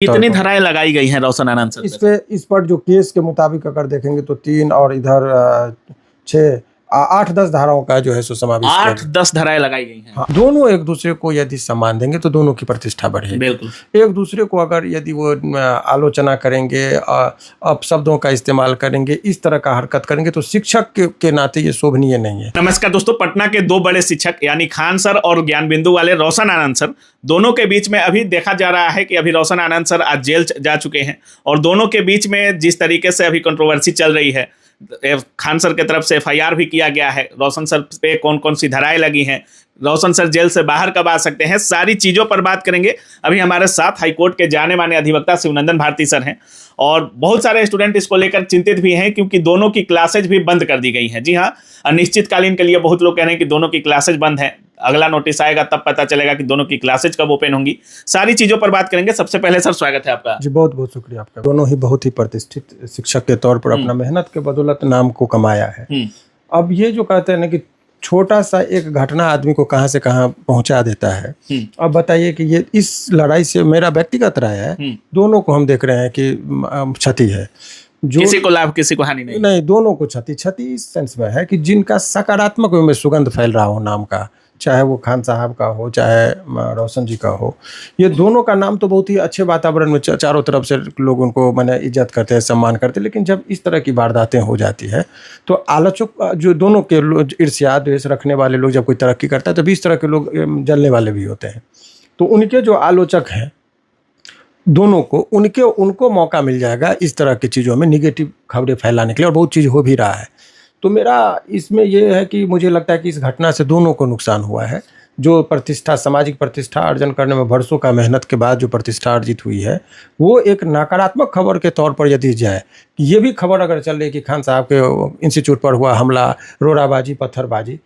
कितनी धाराएं लगाई गई हैं रोशन आनंद सर? इस पर जो केस के मुताबिक अगर देखेंगे तो 3 और इधर 6 8-10 धाराओं का जो है सो समावेश 8-10 धाराएं लगाई गई हैं। हाँ, दोनों एक दूसरे को यदि सम्मान देंगे तो दोनों की प्रतिष्ठा बढ़ेगी। बिल्कुल। एक दूसरे को अगर यदि वो आलोचना करेंगे, अपशब्दों का इस्तेमाल करेंगे, इस तरह का हरकत करेंगे तो शिक्षक के नाते ये शोभनीय नहीं है। नमस्कार दोस्तों, पटना के 2 बड़े शिक्षक यानी खान सर और ज्ञान बिंदु वाले रोशन आनंद सर, दोनों के बीच में अभी देखा जा रहा है कि अभी रोशन आनंद सर आज जेल जा चुके हैं और दोनों के बीच में जिस तरीके से अभी कंट्रोवर्सी चल रही है, खान सर की तरफ से एफआईआर भी किया गया है, रोशन सर पे कौन कौन सी धाराएं लगी हैं, रोशन सर जेल से बाहर कब आ सकते हैं, सारी चीज़ों पर बात करेंगे। अभी हमारे साथ हाईकोर्ट के जाने माने अधिवक्ता शिवनंदन भारती सर हैं और बहुत सारे स्टूडेंट इसको लेकर चिंतित भी हैं क्योंकि दोनों की क्लासेज भी बंद कर दी गई हैं। जी हाँ, अनिश्चितकालीन के लिए बहुत लोग कह रहे हैं कि दोनों की क्लासेज बंद हैं, अगला नोटिस आएगा तब पता चलेगा कि दोनों की क्लासेज कब ओपन होंगी। सारी चीज़ों पर बात करेंगे। सबसे पहले सर स्वागत है आपका। जी बहुत बहुत शुक्रिया आपका। दोनों ही बहुत ही प्रतिष्ठित शिक्षक के तौर पर अपना मेहनत के बदौलत नाम को कमाया है। अब ये जो कहते हैं ना कि छोटा सा एक घटना आदमी को कहां से कहां पहुंचा देता है। अब बताइए कि ये इस लड़ाई से मेरा व्यक्तिगत राय है, दोनों को हम देख रहे हैं कि क्षति है, जो किसी को लाभ किसी को हानि नहीं, दोनों को क्षति इस सेंस में है कि जिनका सकारात्मक में सुगंध फैल रहा हो नाम का, चाहे वो खान साहब का हो चाहे रोशन जी का हो, ये दोनों का नाम तो बहुत ही अच्छे वातावरण में चारों तरफ से लोग उनको मैंने इज्जत करते हैं, सम्मान करते हैं। लेकिन जब इस तरह की वारदातें हो जाती है तो आलोचक जो दोनों के ईर्ष्या द्वेष रखने वाले लोग जब कोई तरक्की करता है तो 20 तरह के लोग जलने वाले भी होते हैं। तो उनके जो आलोचक हैं दोनों को उनको मौका मिल जाएगा इस तरह की चीज़ों में निगेटिव खबरें फैलाने के लिए, और बहुत चीज़ हो भी रहा है। तो मेरा इसमें यह है कि मुझे लगता है कि इस घटना से दोनों को नुकसान हुआ है। जो प्रतिष्ठा, सामाजिक प्रतिष्ठा अर्जन करने में वर्षों का मेहनत के बाद जो प्रतिष्ठा अर्जित हुई है, वो एक नकारात्मक खबर के तौर पर यदि जाए, ये भी खबर अगर चल रही कि खान साहब के इंस्टीट्यूट पर हुआ हमला, रोड़ाबाजी, पत्थरबाजी,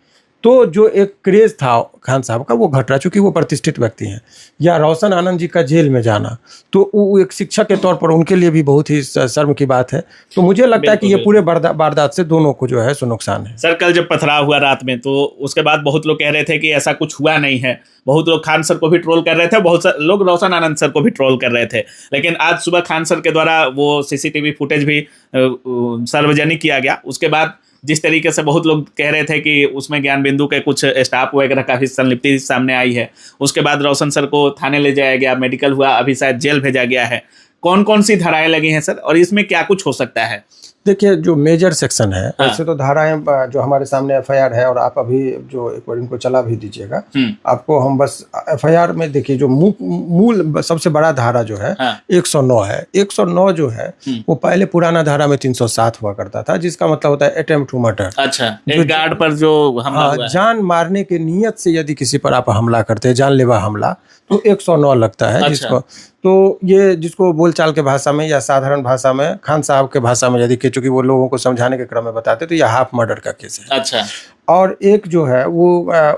तो जो एक क्रेज़ था खान साहब का वो घट रहा, चूँकि वो प्रतिष्ठित व्यक्ति हैं। या रोशन आनंद जी का जेल में जाना, तो वो एक शिक्षक के तौर पर उनके लिए भी बहुत ही शर्म की बात है। तो मुझे लगता है कि ये पूरे वारदात से दोनों को जो है सो नुकसान है। सर, कल जब पथराव हुआ रात में तो उसके बाद बहुत लोग कह रहे थे कि ऐसा कुछ हुआ नहीं है, बहुत लोग खान सर को भी ट्रोल कर रहे थे, बहुत सारे लोग रोशन आनंद सर को भी ट्रोल कर रहे थे। लेकिन आज सुबह खान सर के द्वारा वो सीसीटीवी फुटेज भी सार्वजनिक किया गया। उसके बाद जिस तरीके से बहुत लोग कह रहे थे कि उसमें ज्ञान बिंदु के कुछ स्टाफ वगैरह का भी संलिप्ति सामने आई है, उसके बाद रोशन सर को थाने ले जाया गया, मेडिकल हुआ, अभी शायद जेल भेजा गया है। कौन कौन सी धाराएं लगी हैं सर और इसमें क्या कुछ हो सकता है? देखिए, जो मेजर सेक्शन है, वैसे तो धाराएं जो हमारे सामने एफआईआर है, और आप अभी जो एक बार इनको चला भी दीजिएगा, आपको हम बस एफआईआर में देखिए जो मूल सबसे बड़ा धारा जो है 109 है। 109 जो है वो पहले पुराना धारा में 307 हुआ करता था, जिसका मतलब होता है अटेम्प्ट टू मर्डर। अच्छा, एक गार्ड पर जो हमला हुआ है, जान मारने के नियत से यदि किसी पर आप हमला करते हैं, जानलेवा हमला, तो 109 लगता है। अच्छा। जिसको बोलचाल के भाषा में या साधारण भाषा में, खान साहब के भाषा में यदि चूंकि वो लोगों को समझाने के क्रम में बताते, तो यह हाफ मर्डर का केस है। अच्छा। और एक जो है वो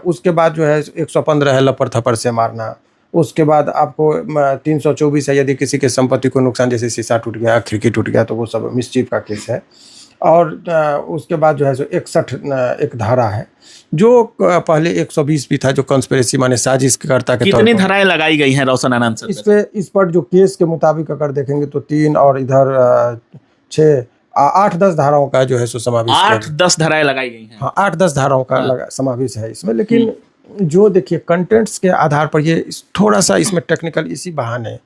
उसके बाद जो है 115 है लपर थप्पड़ से मारना। उसके बाद आपको 324 है यदि किसी के संपत्ति को नुकसान, जैसे शीशा टूट गया, खिड़की टूट गया, तो वो सब मिसचीफ का केस है। और उसके बाद जो है 61 एक धारा है, जो पहले 120 भी था, जो कॉन्स्पिरेसी माने साजिश करता के तौर पर। कितनी धाराएं लगाई गई हैं रोशन आनंद सर? इस पर जो केस के मुताबिक अगर देखेंगे तो 3 और इधर 6 8-10 धाराओं का जो है सो समावेश 8-10 धाराएं लगाई गई हैं। हाँ, 8-10 धाराओं का समावेश है इसमें। लेकिन जो देखिए कंटेंट्स के आधार पर ये थोड़ा सा इसमें टेक्निकल, इसी बहाने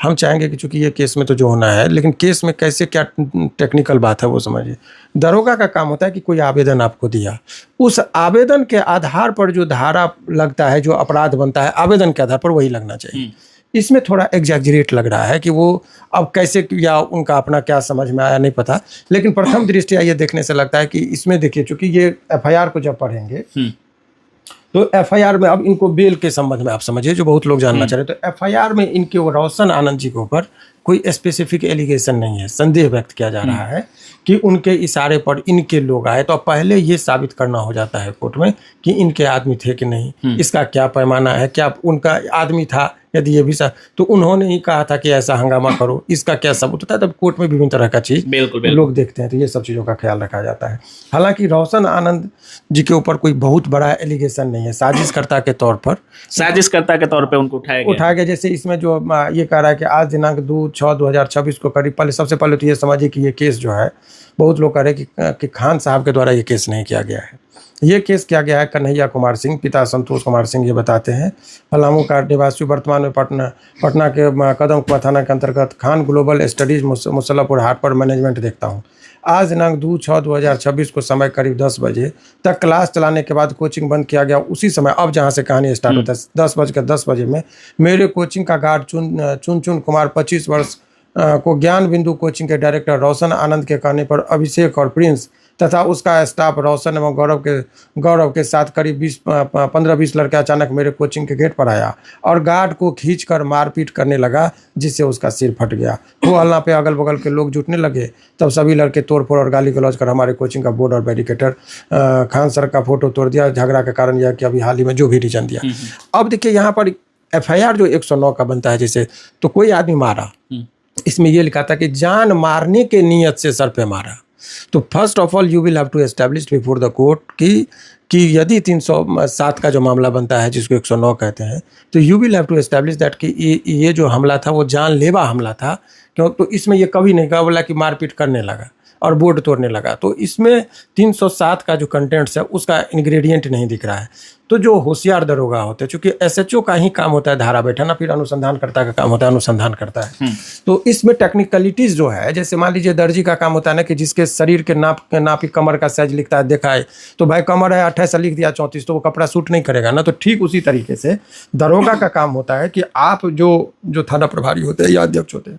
हम चाहेंगे कि चूंकि ये केस में तो जो होना है, लेकिन केस में कैसे क्या टेक्निकल बात है वो समझिए। दरोगा का काम होता है कि कोई आवेदन आपको दिया, उस आवेदन के आधार पर जो धारा लगता है, जो अपराध बनता है, आवेदन के आधार पर वही लगना चाहिए। इसमें थोड़ा एग्जैजरेट लग रहा है कि वो अब कैसे, या उनका अपना क्या समझ में आया नहीं पता, लेकिन प्रथम दृष्टया ये देखने से लगता है कि इसमें देखिए, चूंकि ये एफआईआर को जब पढ़ेंगे तो एफआईआर में, अब इनको बेल के संबंध में आप समझिए, जो बहुत लोग जानना चाह रहे हैं, तो एफआईआर में इनके रोशन आनंद जी के ऊपर कोई स्पेसिफिक एलिगेशन नहीं है, संदेह व्यक्त किया जा रहा है कि उनके इशारे पर इनके लोग आए, तो पहले ये साबित करना हो जाता है कोर्ट में कि इनके आदमी थे कि नहीं, इसका क्या पैमाना है, क्या उनका आदमी था, यदि ये भी तो उन्होंने ही कहा था कि ऐसा हंगामा करो, इसका क्या सबूत होता है। तब कोर्ट में विभिन्न तरह का चीज बिल्कुल लोग देखते हैं, तो ये सब चीज़ों का ख्याल रखा जाता है। हालांकि रोशन आनंद जी के ऊपर कोई बहुत बड़ा एलिगेशन नहीं है, साजिशकर्ता के तौर पर उनको उठाया गया। जैसे इसमें जो ये कह रहा है कि आज दिनांक 2/6/2026 को करीब, पहले सबसे पहले तो ये समझिए कि ये केस जो है, बहुत लोग कह रहे हैं कि खान साहब के द्वारा ये केस नहीं किया गया है। ये केस किया गया है कन्हैया कुमार सिंह, पिता संतोष कुमार सिंह ये बताते हैं, पलामू का निवासी, वर्तमान में पटना के कदमकुआं थाना के अंतर्गत खान ग्लोबल स्टडीज मुसल्लापुर हाट पर मैनेजमेंट देखता हूँ। आज दिनांक 2/6/2026 को समय करीब 10 बजे तक क्लास चलाने के बाद कोचिंग बंद किया गया। उसी समय, अब जहाँ से कहानी स्टार्ट होता है, 10:10 बजे में मेरे कोचिंग का गार्ड चुन कुमार 25 वर्ष को ज्ञान बिंदु कोचिंग के डायरेक्टर रोशन आनंद के कहने पर अभिषेक और प्रिंस तथा उसका स्टाफ रोशन एवं गौरव के साथ करीब 15-20 लड़के अचानक मेरे कोचिंग के गेट पर आया और गार्ड को खींचकर मारपीट करने लगा, जिससे उसका सिर फट गया। वो हल्ला पे अगल बगल के लोग जुटने लगे। तब सभी लड़के तोड़फोड़ और गाली गलौज कर हमारे कोचिंग का बोर्ड और बैरिकेटर, खान सर का फोटो तोड़ दिया। झगड़ा का कारण यह कि अभी हाल ही में जो भी रीजन दिया। अब देखिए यहाँ पर FIR जो 109 का बनता है, जैसे तो कोई आदमी मारा, इसमें यह लिखा था कि जान मारने के नियत से सर पे मारा। तो first of all you will have to establish before the court कि यदि 307 का जो मामला बनता है, जिसको 109 कहते हैं, तो you will have to establish that कि ये जो हमला था वो जानलेवा हमला था। क्यों? तो इसमें ये कभी नहीं कहा बोला कि मारपीट करने लगा और बोर्ड तोड़ने लगा। तो इसमें 307 का जो कंटेंट्स है उसका इंग्रेडिएंट नहीं दिख रहा है। तो जो होशियार दरोगा होते हैं, चूंकि SHO का ही काम होता है धारा बैठाना, फिर अनुसंधानकर्ता का काम होता है अनुसंधान करता है। तो इसमें टेक्निकलिटीज जो है, जैसे मान लीजिए दर्जी का काम होता है ना कि जिसके शरीर के नापी कमर का साइज लिखता है, देखा है तो भाई कमर है 28 लिख दिया 34, तो वो कपड़ा सूट नहीं करेगा ना। तो ठीक उसी तरीके से दरोगा का काम होता है कि आप जो थाना प्रभारी होते हैं या अध्यक्ष होते हैं,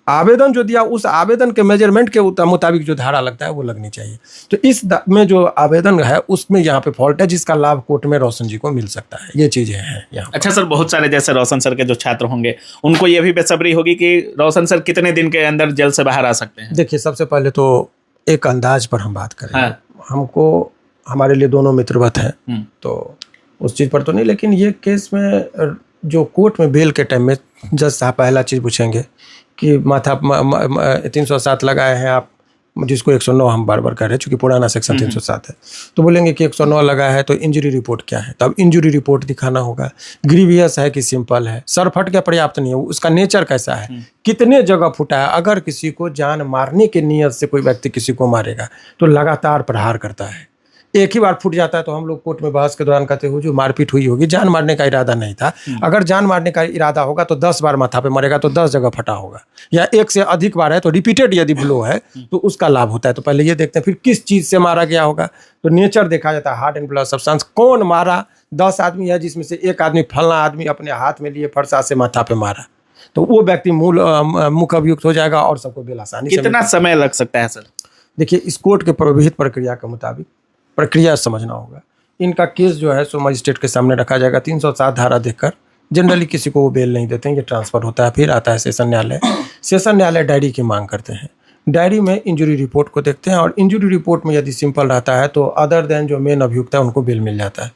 आवेदन जो दिया उस आवेदन के मेजरमेंट के मुताबिक जो धारा लगता है वो लगनी चाहिए। तो इस में जो आवेदन है उसमें यहाँ पे फॉल्ट है, जिसका लाभ कोर्ट में रोशन जी को मिल सकता है। ये चीजें हैं यहाँ। अच्छा सर, बहुत सारे जैसे रोशन सर के जो छात्र होंगे उनको ये भी बेसब्री होगी कि रोशन सर कितने दिन के अंदर जेल से बाहर आ सकते हैं। देखिए, सबसे पहले तो एक अंदाज पर हम बात करें। हमको, हमारे लिए दोनों मित्रवत हैं, तो उस चीज़ पर तो नहीं, लेकिन ये केस में जो कोर्ट में बेल के टाइम में जज साहब पहला चीज़ पूछेंगे कि माथा 307 लगाए हैं आप, जिसको 109 हम बार बार कह रहे हैं, चूंकि पुराना सेक्शन 307 है, तो बोलेंगे कि 109 लगा है तो इंजरी रिपोर्ट क्या है। तब इंजरी रिपोर्ट दिखाना होगा, ग्रीवियस है कि सिंपल है, सर फट गया पर्याप्त नहीं है, उसका नेचर कैसा है, कितने जगह फूटा है। अगर किसी को जान मारने की नीयत से कोई व्यक्ति किसी को मारेगा तो लगातार प्रहार करता है। एक ही बार फूट जाता है तो हम लोग कोर्ट में बहस के दौरान कहते हुए जो मारपीट हुई होगी, जान मारने का इरादा नहीं था। अगर जान मारने का इरादा होगा तो 10 बार माथा पे मरेगा तो 10 जगह फटा होगा, या एक से अधिक बार है तो रिपीटेड यदि ब्लो है तो उसका लाभ होता है। तो पहले ये देखते हैं, फिर किस चीज़ से मारा गया होगा, तो नेचर देखा जाता है, हार्ट एंड ब्लड सब्सटेंस, कौन मारा। 10 आदमी है जिसमें से एक आदमी फलना आदमी अपने हाथ में लिए फरसा से माथा पे मारा, तो वो व्यक्ति मुख्य अभियुक्त हो जाएगा और सबको बेल आसानी। कितना समय लग सकता है सर? देखिए, इस कोर्ट के विहित प्रक्रिया के मुताबिक प्रक्रिया समझना होगा। इनका केस जो है सो मजिस्ट्रेट के सामने रखा जाएगा। 307 धारा देखकर जनरली किसी को वो बेल नहीं देते हैं, ये ट्रांसफ़र होता है, फिर आता है सेशन न्यायालय। सेशन न्यायालय डायरी की मांग करते हैं, डायरी में इंजरी रिपोर्ट को देखते हैं और इंजरी रिपोर्ट में यदि सिंपल रहता है तो अदर देन जो मेन अभियुक्त है उनको बेल मिल जाता है।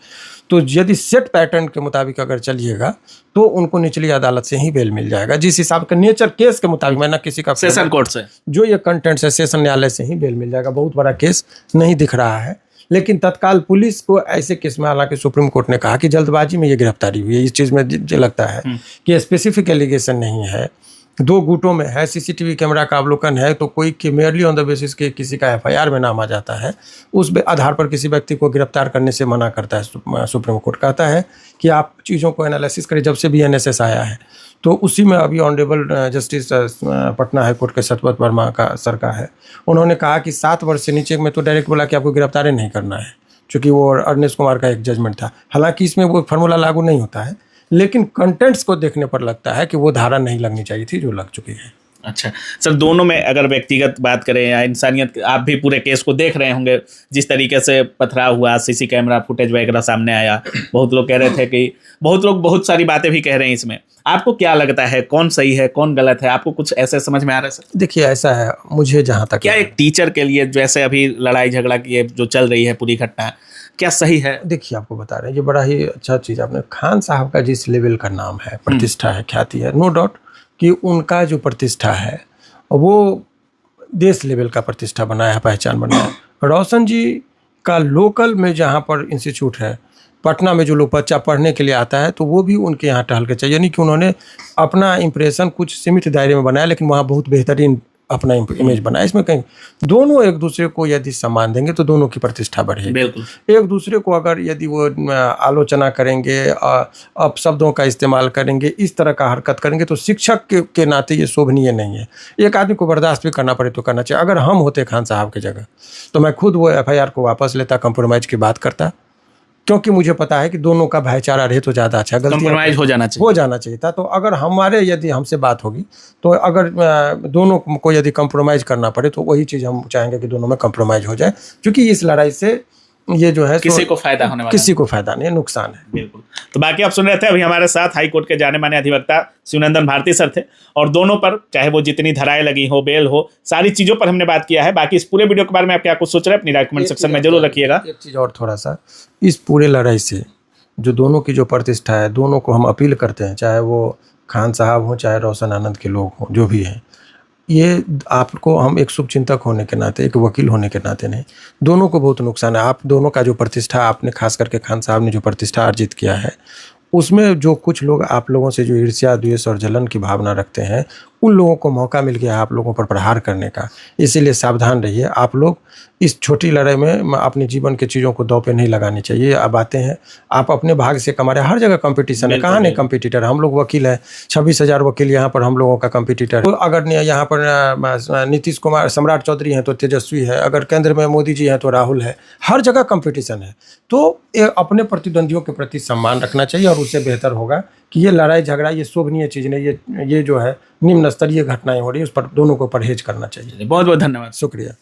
तो यदि सेट पैटर्न के मुताबिक अगर चलिएगा तो उनको निचली अदालत से ही बेल मिल जाएगा, जिस हिसाब का नेचर केस के मुताबिक। मैं ना किसी का सेशन कोर्ट से जो ये कंटेंट्स है सेशन न्यायालय से ही बेल मिल जाएगा। बहुत बड़ा केस नहीं दिख रहा है, लेकिन तत्काल पुलिस को ऐसे केस में, हालांकि सुप्रीम कोर्ट ने कहा कि जल्दबाजी में ये गिरफ्तारी हुई है, इस चीज़ में मुझे लगता है कि स्पेसिफिक एलिगेशन नहीं है, 2 गुटों में है, सीसीटीवी कैमरा का अवलोकन है, तो कोई कि मेयरली ऑन द बेसिस के किसी का FIR में नाम आ जाता है, उस आधार पर किसी व्यक्ति को गिरफ्तार करने से मना करता है। सुप्रीम कोर्ट कहता है कि आप चीज़ों को एनालिसिस करें। जब से BNSS आया है तो उसी में अभी honourable justice Patna high court के सतपथ वर्मा का सर का है, उन्होंने कहा कि 7 वर्ष से नीचे में तो डायरेक्ट बोला कि आपको गिरफ्तारी नहीं करना है, चूँकि वो अर्नेस्ट कुमार का एक जजमेंट था। हालांकि इसमें वो फार्मूला लागू नहीं होता है, लेकिन कंटेंट्स को देखने पर लगता है कि वो धारा नहीं लगनी चाहिए थी जो लग चुकी है। अच्छा सर, दोनों में अगर व्यक्तिगत बात करें या इंसानियत, आप भी पूरे केस को देख रहे होंगे, जिस तरीके से पथराव हुआ, सीसी कैमरा फुटेज वगैरह सामने आया, बहुत लोग कह रहे थे कि बहुत लोग बहुत सारी बातें भी कह रहे हैं इसमें। आपको क्या लगता है, कौन सही है कौन गलत है? आपको कुछ ऐसे समझ में आ रहा है सर? देखिए ऐसा है, मुझे जहाँ तक क्या एक टीचर के लिए जैसे अभी लड़ाई झगड़ा की ये जो चल रही है पूरी घटना, क्या सही है? देखिए आपको बता रहे हैं, ये बड़ा ही अच्छा चीज़ आपने, खान साहब का जिस लेवल का नाम है, प्रतिष्ठा है, ख्याति है, नो डाउट कि उनका जो प्रतिष्ठा है वो देश लेवल का प्रतिष्ठा बनाया है, पहचान बनाया है। रोशन जी का लोकल में जहाँ पर इंस्टीट्यूट है पटना में, जो लोग बच्चा पढ़ने के लिए आता है तो वो भी उनके यहाँ टहल के चाहिए, यानी कि उन्होंने अपना इम्प्रेशन कुछ सीमित दायरे में बनाया, लेकिन वहाँ बहुत बेहतरीन अपना इमेज बनाया। इसमें कहीं दोनों एक दूसरे को यदि सम्मान देंगे तो दोनों की प्रतिष्ठा बढ़ेगी। बिल्कुल। एक दूसरे को अगर यदि वो आलोचना करेंगे, अपशब्दों का इस्तेमाल करेंगे, इस तरह का हरकत करेंगे तो शिक्षक के नाते ये शोभनीय नहीं है। एक आदमी को बर्दाश्त भी करना पड़े तो करना चाहिए। अगर हम होते खान साहब की जगह तो मैं खुद वो FIR को वापस लेता, कंप्रोमाइज़ की बात करता, क्योंकि मुझे पता है कि दोनों का भाईचारा रहे तो ज़्यादा अच्छा। कंप्रोमाइज हो जाना चाहिए था। तो अगर हमारे यदि हमसे बात होगी तो अगर दोनों को यदि कंप्रोमाइज़ करना पड़े तो वही चीज़ हम चाहेंगे कि दोनों में कंप्रोमाइज़ हो जाए, क्योंकि इस लड़ाई से ये जो है किसी को फायदा होने वाला, किसी को फायदा नहीं, नुकसान है। बिल्कुल। तो बाकी आप सुन रहे थे, अभी हमारे साथ हाई कोर्ट के जाने माने अधिवक्ता शिवनंदन भारती सर थे, और दोनों पर चाहे वो जितनी धाराएं लगी हो, बेल हो, सारी चीज़ों पर हमने बात किया है। बाकी इस पूरे वीडियो के बारे में आप क्या कुछ सोच रहे हैं, अपनी राय कमेंट सेक्शन में जरूर रखिएगा। एक चीज़ और थोड़ा सा, इस पूरे लड़ाई से जो दोनों की जो प्रतिष्ठा है, दोनों को हम अपील करते हैं, चाहे वो खान साहब हों चाहे रोशन आनंद के लोग हों, जो भी हैं, ये आपको, हम एक शुभचिंतक होने के नाते, एक वकील होने के नाते नहीं, दोनों को बहुत नुकसान है। आप दोनों का जो प्रतिष्ठा, आपने खास करके खान साहब ने जो प्रतिष्ठा अर्जित किया है, उसमें जो कुछ लोग आप लोगों से जो ईर्ष्या, द्वेष और जलन की भावना रखते हैं, उन लोगों को मौका मिल गया आप लोगों पर प्रहार करने का। इसीलिए सावधान रहिए। आप लोग इस छोटी लड़ाई में अपने जीवन की चीज़ों को दांव पे नहीं लगानी चाहिए। अब आते हैं, आप अपने भाग से कमा रहे हैं, हर जगह कंपटीशन है, कहाँ नहीं कंपटीटर। हम लोग वकील हैं, 26,000 वकील यहाँ पर हम लोगों का कंपटीटर। तो अगर यहाँ पर नीतीश कुमार, सम्राट चौधरी हैं तो तेजस्वी है, अगर केंद्र में मोदी जी हैं तो राहुल है, हर जगह कंपटीशन है। तो अपने प्रतिद्वंदियों के प्रति सम्मान रखना चाहिए, और उससे बेहतर होगा कि ये लड़ाई झगड़ा, ये शोभनीय चीज़ नहीं, ये जो है निम्न स्तरीय घटनाएं हो रही है, उस पर दोनों को परहेज करना चाहिए। बहुत बहुत धन्यवाद। शुक्रिया।